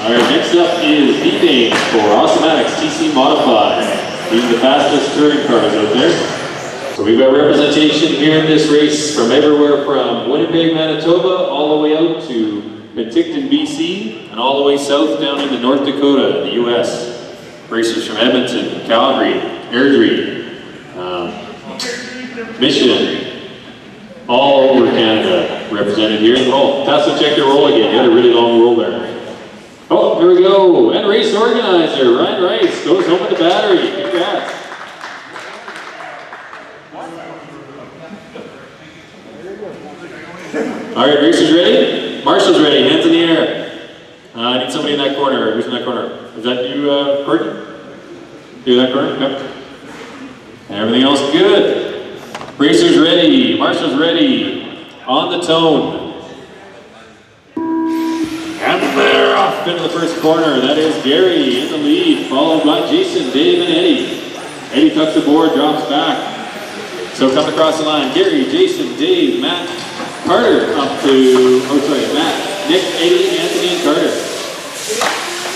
All right, next up is D-Name for Automatics TC Modified. These are the fastest touring cars out there. So we've got representation here in this race from everywhere from Winnipeg, Manitoba, all the way out to Penticton, BC, and all the way south down into North Dakota, the US. Racers from Edmonton, Calgary, Airdrie, Michigan, all over Canada represented here. Oh, Tesla check your roll again. You had a really long roll there. Oh, here we go. And race organizer, Ryan Rice, goes home with the battery. Congrats. All right, racers ready? Marshall's ready, hands in the air. I need somebody in that corner. Who's in that corner? Is that you, Courtney? You in that corner? Yep. Everything else good. Racers ready. Marshall's ready. On the tone. And they're off into the first corner. That is Gary in the lead, followed by Jason, Dave, and Eddie. Eddie tucks the board, drops back. So coming across the line, Gary, Jason, Dave, Matt, Carter up to, Matt, Nick, Eddie, Anthony, and Carter.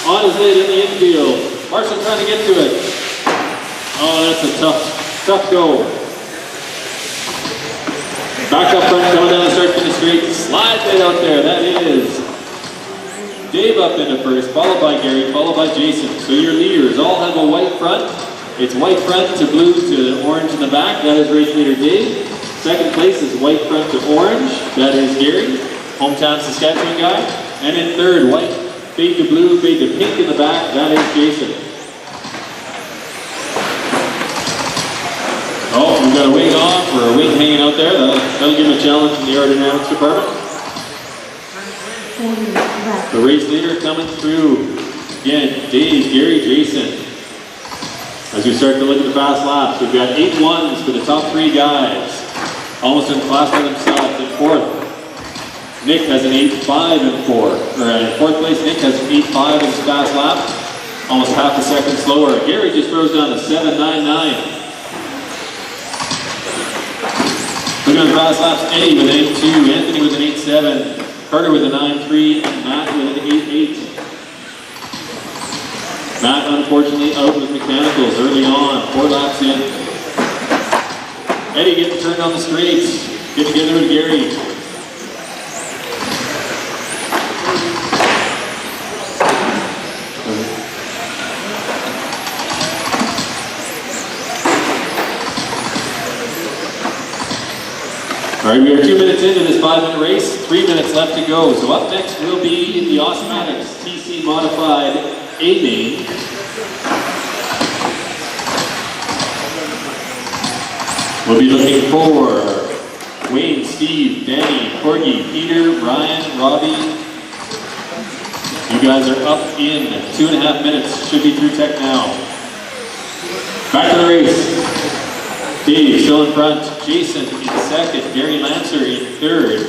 On his lead in the infield. Marshall trying to get to it. Oh, that's a tough go. Back up front, coming down the start finish straight. Slides right out there. That is Dave up into first, followed by Gary, followed by Jason. So your leaders all have a white front. It's white front to blue to orange in the back. That is race leader Dave. Second place is white front to orange. That is Gary, hometown Saskatchewan guy. And in third, white fade to blue, fade to pink in the back. That is Jason. Oh, we've got a wing off or a wing hanging out there. That'll give him a challenge in the aerodynamics department. The race leader coming through. Again, Dave, Gary, Jason. As we start to look at the fast laps, we've got 8 ones for the top 3 guys. Almost in class by themselves. In fourth, Nick has an 8.5 in fourth place, Nick has an 8.5 in his fast lap. Almost half a second slower. Gary just throws down a 7.99. Looking at the fast laps, Eddie with an 8.2, Anthony with an 8.7, Carter with a 9.3, and Matt with an 8.8. Matt, unfortunately, out with mechanicals early on, 4 laps in. Eddie getting turned on the straights. Get together with Gary. All right, we are 2 minutes into this 5-minute race, 3 minutes left to go. So up next will be the Automatics TC Modified A-Main. We'll be looking for Wayne, Steve, Danny, Corgi, Peter, Brian, Robbie. You guys are up in 2.5 minutes. Should be through tech now. Back to the race. Dave still in front. Jason in second. Gary Lancer in third.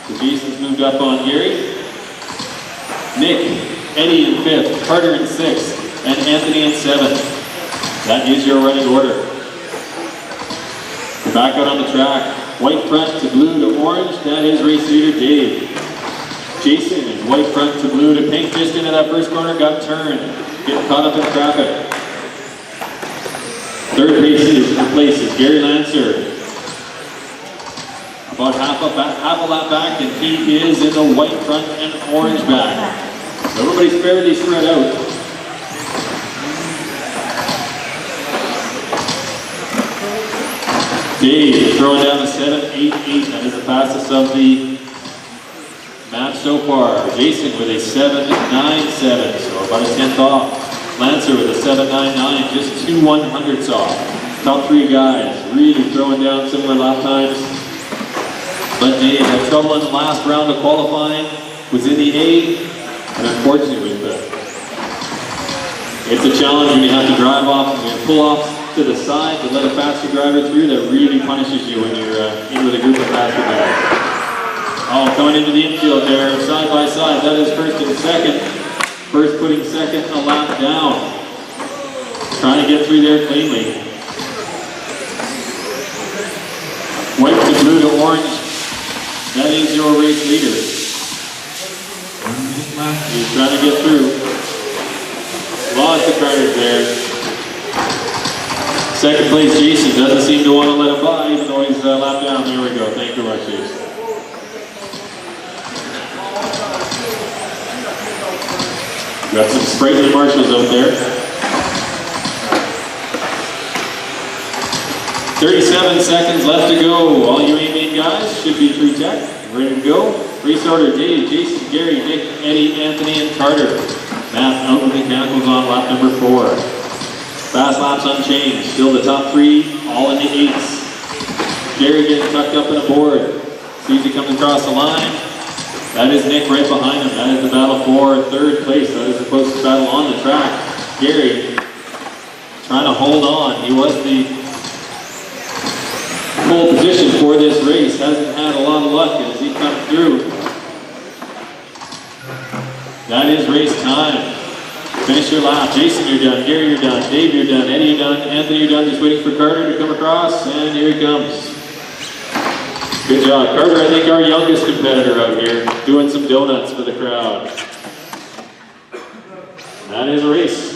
So Jason's moved up on Gary. Nick, Eddie in fifth. Carter in sixth. And Anthony in seventh. That is your running order. Back out on the track, white front to blue to orange, that is race leader Dave. Jason in white front to blue to pink, just into that first corner, got turned, getting caught up in traffic. Third place is Gary Lancer. About half a lap back, and he is in the white front and orange back. So everybody's fairly spread out. Dave throwing down a 7.88. That is the fastest of the match so far. Jason with a 7.97, so about a 10th off. Lancer with a 7.99, just 2 100ths off. Top 3 guys really throwing down similar lap times. But Dave had trouble in the last round of qualifying, was in the A, and unfortunately it's a challenge when you have to drive off and pull off to the side to let a faster driver through. That really punishes you when you're in with a group of faster guys. Oh, coming into the infield there, side by side. That is first and second. First putting second a lap down. Trying to get through there cleanly. White to blue to orange. That is your race leader. He's trying to get through. yardage there. Second place, Jason doesn't seem to want to let him by, even though he's lapped down. There we go. Thank you very much, Jason. Got some sprightly marshals out there. 37 seconds left to go. All you A-main guys should be through tech. Ready to go. Race order: Dave, Jason, Gary, Nick, Eddie, Anthony, and Carter. Matt out with mechanicals on lap number 4. Fast laps unchanged. Still the top 3, all in the 8s. Gary getting tucked up in a board. Susie comes across the line. That is Nick right behind him. That is the battle for 3rd place. That is the closest battle on the track. Gary trying to hold on. He was the pole position for this race. Hasn't had a lot of luck as he comes through. That is race time. Finish your lap. Jason, you're done. Gary, you're done. Dave, you're done. Eddie, you're done. Anthony, you're done. Just waiting for Carter to come across, and here he comes. Good job. Carter, I think our youngest competitor out here, doing some donuts for the crowd. That is a race.